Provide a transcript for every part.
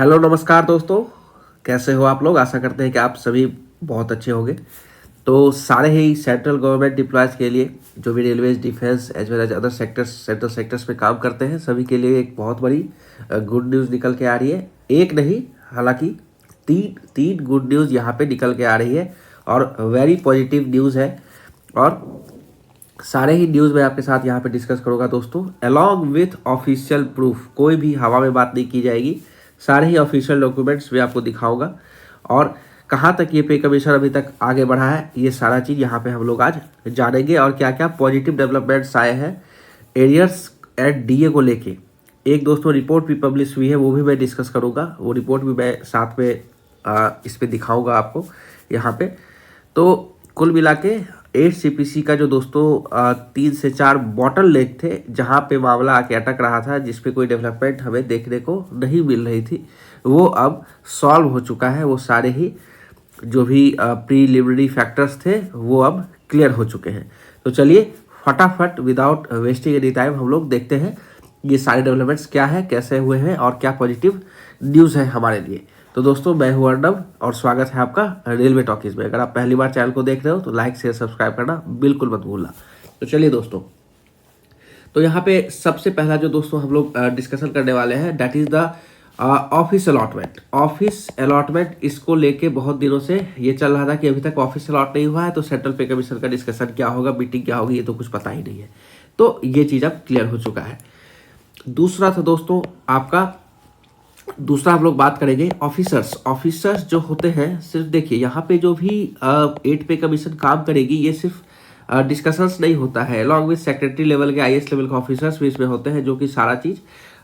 Hello नमस्कार दोस्तों, कैसे हो आप लोग। आशा करते हैं कि आप सभी बहुत अच्छे होंगे। तो सारे ही सेंट्रल गवर्नमेंट एम्प्लॉयज़ के लिए जो भी railways, defence as well as other sectors, central sectors में काम करते हैं, सभी के लिए एक बहुत बड़ी गुड न्यूज़ निकल के आ रही है। एक नहीं, हालांकि तीन तीन गुड न्यूज़ यहाँ पे निकल के आ रही है और वेरी पॉजिटिव न्यूज़ है। और सारे ही न्यूज़ मैं आपके साथ यहाँ पे डिस्कस करूँगा दोस्तों, अलॉन्ग विथ ऑफिशियल प्रूफ। कोई भी हवा में बात नहीं की जाएगी, सारे ही ऑफिशियल डॉक्यूमेंट्स मैं आपको दिखाऊंगा। और कहाँ तक ये पे कमीशन अभी तक आगे बढ़ा है, ये सारा चीज़ यहाँ पे हम लोग आज जानेंगे। और क्या क्या पॉजिटिव डेवलपमेंट्स आए हैं एरियर्स एंड डीए को लेके। एक दोस्तों रिपोर्ट भी पब्लिश हुई है, वो भी मैं डिस्कस करूँगा। वो रिपोर्ट भी मैं साथ में इस पर दिखाऊँगा आपको यहाँ पे। तो कुल मिला के 8 CPC का जो दोस्तों 3 से 4 बॉटल नेक थे, जहाँ पे मामला आके अटक रहा था, जिस पे कोई डेवलपमेंट हमें देखने को नहीं मिल रही थी, वो अब सॉल्व हो चुका है। वो सारे ही जो भी प्रीलिमिनरी फैक्टर्स थे वो अब क्लियर हो चुके हैं। तो चलिए फटाफट विदाउट वेस्टिंग एनी टाइम हम लोग देखते हैं ये सारे डेवलपमेंट्स क्या है, कैसे हुए हैं और क्या पॉजिटिव न्यूज़ है हमारे लिए। तो दोस्तों मैं हूं अर्नब और स्वागत है आपका रेलवे टॉकीज में। अगर आप पहली बार चैनल को देख रहे हो तो लाइक शेयर सब्सक्राइब करना बिल्कुल मत भूलना। तो चलिए दोस्तों, तो यहाँ पे सबसे पहला जो दोस्तों हम लोग डिस्कशन करने वाले हैं, that is the office allotment. Office allotment, इसको लेके बहुत दिनों से ये चल रहा था कि अभी तक ऑफिस अलॉट नहीं हुआ है, तो सेंट्रल पे कमीशन का डिस्कशन क्या होगा, मीटिंग क्या होगी, ये तो कुछ पता ही नहीं है। तो ये चीज़ अब क्लियर हो चुका है। दूसरा था दोस्तों आपका, दूसरा हम लोग बात करेंगे ऑफिसर्स जो होते हैं। सिर्फ देखिए यहाँ पे जो भी 8 पे कमीशन काम करेगी, ये सिर्फ डिस्कशंस नहीं होता है। अलॉन्ग विथ सेक्रेटरी लेवल के IAS लेवल के ऑफिसर्स भी इसमें होते हैं, जो कि सारा चीज़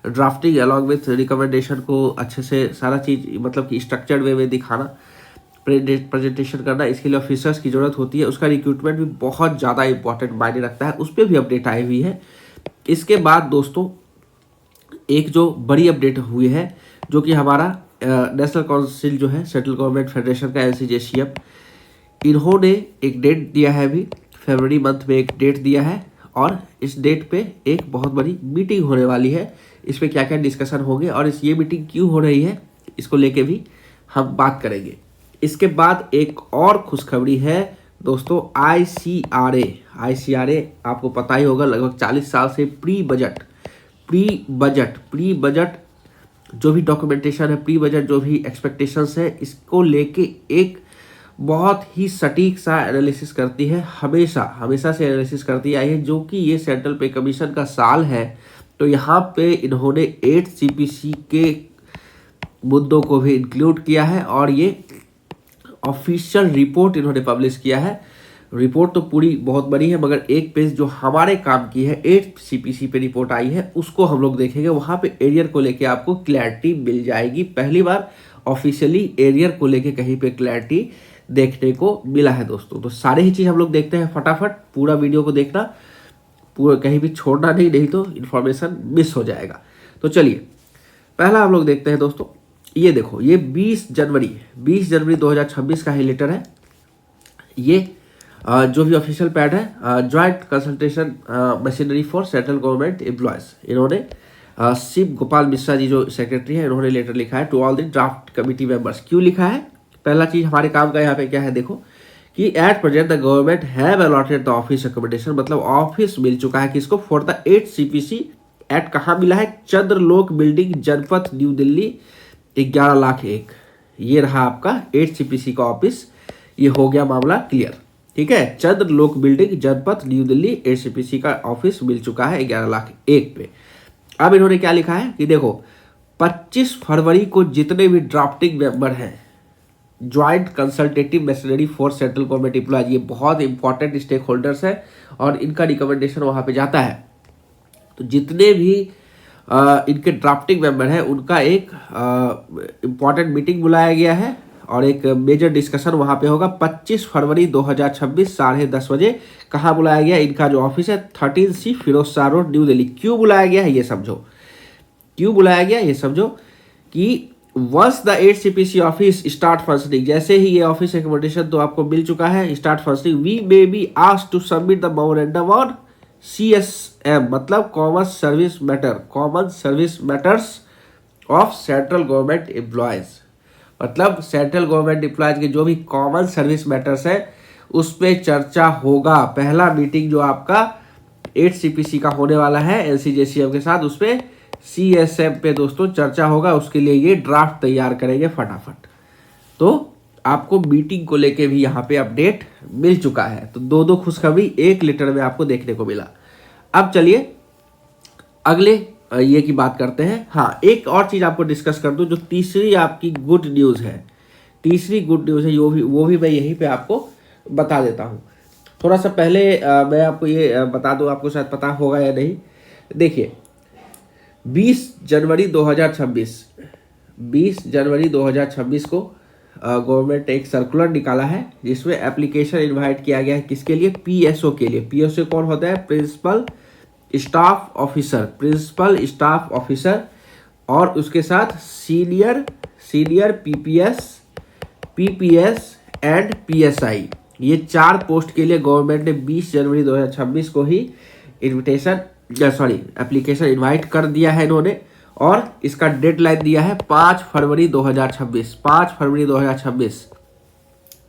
ड्राफ्टिंग अलॉन्ग विथ रिकमेंडेशन को अच्छे से सारा चीज़ मतलब कि स्ट्रक्चर्ड वे में दिखाना, प्रेजेंटेशन करना, इसके लिए ऑफिसर्स की ज़रूरत होती है। उसका रिक्रूटमेंट भी बहुत ज़्यादा इंपॉर्टेंट मायने रखता है, उस पर भी अपडेट आई हुई है। इसके बाद दोस्तों एक जो बड़ी अपडेट हुई है, जो कि हमारा नेशनल काउंसिल जो है सेंट्रल गवर्नमेंट फेडरेशन का NCJCF, इन्होंने एक डेट दिया है, अभी फरवरी मंथ में एक डेट दिया है। और इस डेट पे एक बहुत बड़ी मीटिंग होने वाली है। इस पर क्या क्या डिस्कशन होंगे और ये मीटिंग क्यों हो रही है, इसको लेके भी हम बात करेंगे। इसके बाद एक और खुशखबरी है दोस्तों, ICRA आपको पता ही होगा, लगभग 40 साल से प्री बजट जो भी डॉक्यूमेंटेशन है, प्री बजट जो भी एक्सपेक्टेशंस है, इसको लेके एक बहुत ही सटीक सा एनालिसिस करती है। हमेशा से एनालिसिस करती आई है, जो कि ये सेंट्रल पे कमीशन का साल है। तो यहाँ पे इन्होंने 8 CPC के मुद्दों को भी इंक्लूड किया है और ये ऑफिशियल रिपोर्ट इन्होंने पब्लिश किया है। रिपोर्ट तो पूरी बहुत बड़ी है, मगर एक पेज जो हमारे काम की है, 8 CPC पे रिपोर्ट आई है, उसको हम लोग देखेंगे। वहाँ पे एरियर को लेके आपको क्लैरिटी मिल जाएगी। पहली बार ऑफिशियली एरियर को लेके कहीं पे क्लैरिटी देखने को मिला है दोस्तों। तो सारे ही चीज़ हम लोग देखते हैं, फटाफट पूरा वीडियो को देखना, पूरा कहीं भी छोड़ना नहीं तो इन्फॉर्मेशन मिस हो जाएगा। तो चलिए पहला हम लोग देखते हैं दोस्तों। ये देखो, ये 20 जनवरी 2026 का ही लेटर है। ये जो भी ऑफिशियल पैड है, joint consultation machinery for central government employees, इन्होंने शिव गोपाल मिश्रा जी जो सेक्रेटरी है, इन्होंने लेटर लिखा है to all the draft committee members. क्यों लिखा है? पहला चीज हमारे काम का यहाँ पे क्या है, देखो कि at present the government have allotted the office accommodation, मतलब ऑफिस मिल चुका है किसको, फॉर द 8 CPC एट कहाँ मिला है, चंद्रलोक बिल्डिंग, जनपथ, न्यू दिल्ली, 11,01,000। ये रहा आपका 8 CPC का ऑफिस। ये हो गया मामला क्लियर, ठीक है। चंद्रलोक बिल्डिंग, जनपथ, न्यू दिल्ली, 8 CPC का ऑफिस मिल चुका है 11,01,000 पे। अब इन्होंने क्या लिखा है कि देखो 25 फरवरी को जितने भी ड्राफ्टिंग मेंबर हैं, joint consultative machinery for central government employees, ये बहुत इंपॉर्टेंट स्टेक होल्डर्स है और इनका रिकमेंडेशन वहाँ पे जाता है। तो जितने भी इनके ड्राफ्टिंग मेंबर हैं, उनका एक इम्पॉर्टेंट मीटिंग बुलाया गया है और एक मेजर डिस्कशन वहाँ पे होगा 25 फरवरी 2026 10:30 बजे। कहाँ बुलाया गया? इनका जो ऑफिस है 13C Firoz Shah road, new Delhi. क्यों बुलाया गया है ये समझो, क्यों बुलाया गया ये समझो कि once the 8 CPC office start functioning, जैसे ही ये ऑफिस एकोमोडेशन तो आपको मिल चुका है, start functioning, we may be asked to submit the memorandum on CSM, मतलब common service matters of central government employees, मतलब सेंट्रल गवर्नमेंट एम्प्लॉयज के जो भी कॉमन सर्विस मैटर्स है उस पर चर्चा होगा। पहला मीटिंग जो आपका 8 CPC का होने वाला है LCJCM के साथ, उस पर CSM पे दोस्तों चर्चा होगा। उसके लिए ये ड्राफ्ट तैयार करेंगे फटाफट। तो आपको मीटिंग को लेके भी यहाँ पे अपडेट मिल चुका है। तो दो खुशखबरी एक लेटर में आपको देखने को मिला। अब चलिए अगले ये की बात करते हैं। हाँ, एक और चीज़ आपको डिस्कस कर दूं, जो तीसरी आपकी गुड न्यूज़ है, तीसरी गुड न्यूज़ है, वो भी मैं यहीं पे आपको बता देता हूँ। थोड़ा सा पहले मैं आपको ये बता दूँ, आपको शायद पता होगा या नहीं। देखिए 20 जनवरी 2026 को गवर्नमेंट ने एक सर्कुलर निकाला है जिसमें एप्लीकेशन इनवाइट किया गया है किसके लिए? PSO के लिए। PSO कौन होता है? प्रिंसिपल स्टाफ ऑफिसर, और उसके साथ सीनियर PPS एंड PSI, ये 4 पोस्ट के लिए गवर्नमेंट ने 20 जनवरी 2026 को ही एप्लीकेशन इनवाइट कर दिया है इन्होंने। और इसका डेडलाइन दिया है 5 फरवरी 2026।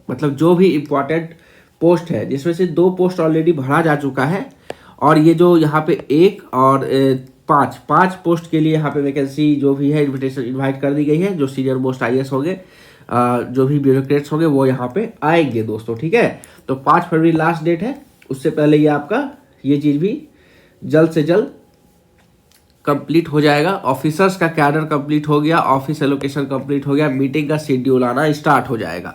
मतलब जो भी इम्पोर्टेंट पोस्ट है, जिसमें से 2 पोस्ट ऑलरेडी भरा जा चुका है, और ये जो यहाँ पे 1 और 5 पोस्ट के लिए यहाँ पे वैकेंसी जो भी है इन्विटेशन इनवाइट कर दी गई है। जो सीनियर मोस्ट IAS होंगे, जो भी ब्यूरोक्रेट्स होंगे, वो यहाँ पे आएंगे दोस्तों, ठीक है। तो 5 फरवरी लास्ट डेट है। उससे पहले ये आपका ये चीज़ भी जल्द से जल्द कंप्लीट हो जाएगा। ऑफिसर्स का कैडर कंप्लीट हो गया, ऑफिस एलोकेशन कंप्लीट हो गया, मीटिंग का शेड्यूल आना स्टार्ट हो जाएगा।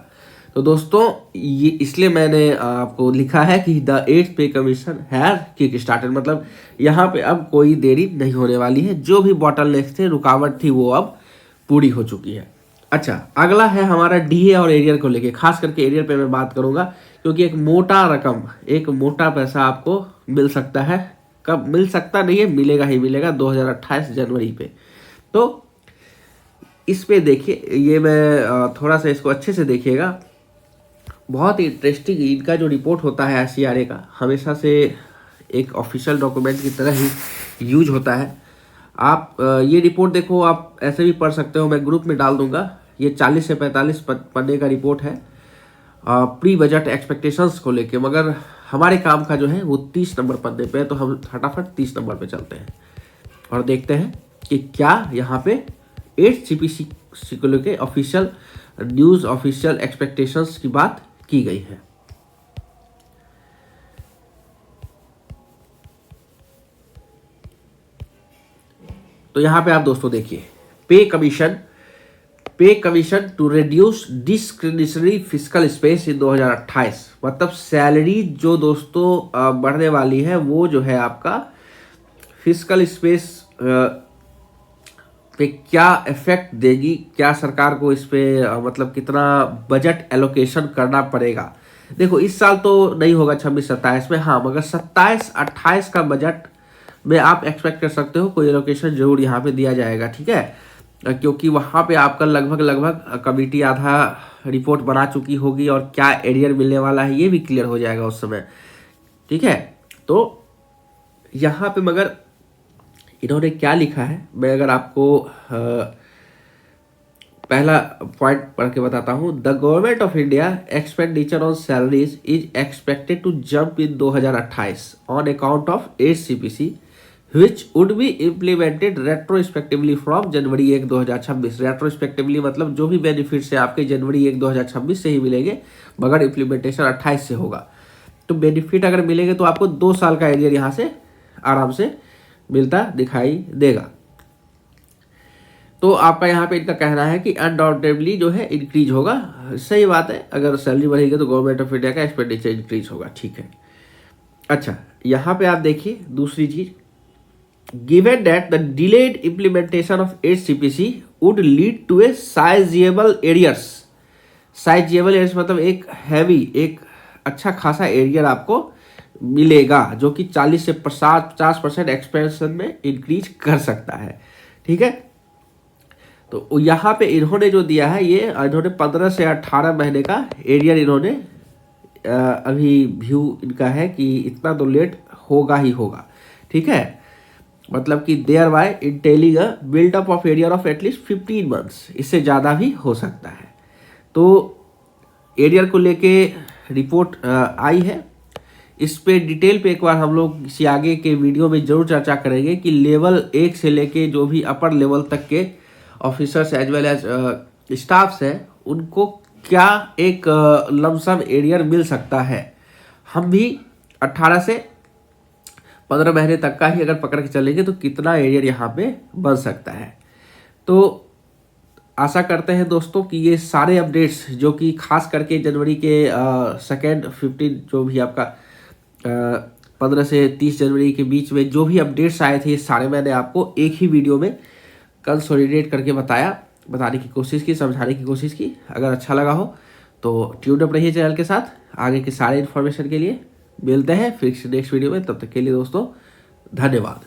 तो दोस्तों ये इसलिए मैंने आपको लिखा है कि द 8th पे कमीशन हैज किक स्टार्टेड, मतलब यहाँ पे अब कोई देरी नहीं होने वाली है। जो भी बॉटलनेक थे, रुकावट थी, वो अब पूरी हो चुकी है। अच्छा, अगला है हमारा DA और एरियर को लेके। खास करके एरियर पे मैं बात करूंगा, क्योंकि एक मोटा रकम, एक मोटा पैसा आपको मिल सकता है। कब मिल सकता नहीं है, मिलेगा ही मिलेगा, 2028 जनवरी पे। तो इस पे देखिए, ये मैं थोड़ा सा इसको अच्छे से देखिएगा। बहुत ही इंटरेस्टिंग इनका जो रिपोर्ट होता है SCRA का, हमेशा से एक ऑफिशियल डॉक्यूमेंट की तरह ही यूज होता है। आप ये रिपोर्ट देखो, आप ऐसे भी पढ़ सकते हो, मैं ग्रुप में डाल दूंगा। ये 40 से 45 पन्ने का रिपोर्ट है प्री बजट एक्सपेक्टेशंस को लेके, मगर हमारे काम का जो है वो 30 नंबर पन्ने पे है। तो हम फटाफट 30 नंबर पे चलते हैं और देखते हैं कि क्या यहाँ पे 8 CPC को लेके ऑफिशियल न्यूज़, ऑफिशियल एक्सपेक्टेशंस की बात की गई है। तो यहाँ पे आप दोस्तों देखिए, pay commission to reduce discretionary fiscal space in 2028, मतलब सैलरी जो दोस्तों बढ़ने वाली है, वो जो है आपका फिस्कल स्पेस पे क्या इफेक्ट देगी, क्या सरकार को इस पे मतलब कितना बजट एलोकेशन करना पड़ेगा। देखो इस साल तो नहीं होगा 26-27 में, हाँ, मगर 27-28 का बजट में आप एक्सपेक्ट कर सकते हो कोई एलोकेशन जरूर यहाँ पे दिया जाएगा, ठीक है। क्योंकि वहाँ पे आपका लगभग कमिटी आधा रिपोर्ट बना चुकी होगी, और क्या एरियर मिलने वाला है ये भी क्लियर हो जाएगा उस समय, ठीक है। तो यहाँ पे मगर इन्होंने क्या लिखा है, मैं अगर आपको पहला पॉइंट पढ़ के बताता हूँ। The government of India expenditure on salaries is expected to jump in 2028 on account of 8 CPC which would be implemented retrospectively from January 1 2026। Retrospectively मतलब जो भी बेनिफिट्स है आपके जनवरी 1 2026 से ही मिलेंगे, मगर इम्प्लीमेंटेशन 28 से होगा। तो बेनिफिट अगर मिलेंगे तो आपको 2 साल का एरियर यहाँ से आराम से मिलता दिखाई देगा। तो आपका यहाँ पे इनका कहना है कि अनडाउटेबली जो है इंक्रीज होगा। सही बात है, अगर सैलरी बढ़ेगी तो गवर्नमेंट ऑफ इंडिया का एक्सपेंडिचर इंक्रीज होगा, ठीक है। अच्छा, यहाँ पे आप देखिए दूसरी चीज, given that the delayed implementation of 8 CPC would lead to a sizable arrears मतलब एक हैवी, एक अच्छा खासा एरियर आपको मिलेगा, जो कि 40 से 50% एक्सपेंशन में इंक्रीज कर सकता है, ठीक है। तो यहाँ पे इन्होंने जो दिया है, ये इन्होंने 15 से 18 महीने का एरियर इन्होंने अभी व्यू इनका है कि इतना तो लेट होगा ही होगा, ठीक है। मतलब कि thereby entailing a buildup of arrear of at least 15 months, इससे ज़्यादा भी हो सकता है। तो एरियर को लेके रिपोर्ट आई है, इस पे डिटेल पे एक बार हम लोग किसी आगे के वीडियो में जरूर चर्चा करेंगे कि लेवल 1 से लेके जो भी अपर लेवल तक के officers as well as staffs हैं उनको क्या एक लमसम एरियर मिल सकता है। हम भी 18 से 15 महीने तक का ही अगर पकड़ के चलेंगे तो कितना एरियर यहाँ पे बन सकता है। तो आशा करते हैं दोस्तों कि ये सारे अपडेट्स जो कि खास करके जनवरी के 15 जो भी आपका 15 से 30 जनवरी के बीच में जो भी अपडेट्स आए थे, ये सारे मैंने आपको एक ही वीडियो में कंसोलिडेट करके बताने की कोशिश की, समझाने की कोशिश की। अगर अच्छा लगा हो तो ट्यून अप रहिए चैनल के साथ। आगे के सारे इन्फॉर्मेशन के लिए मिलते हैं फिर नेक्स्ट वीडियो में। तब तक के लिए दोस्तों धन्यवाद।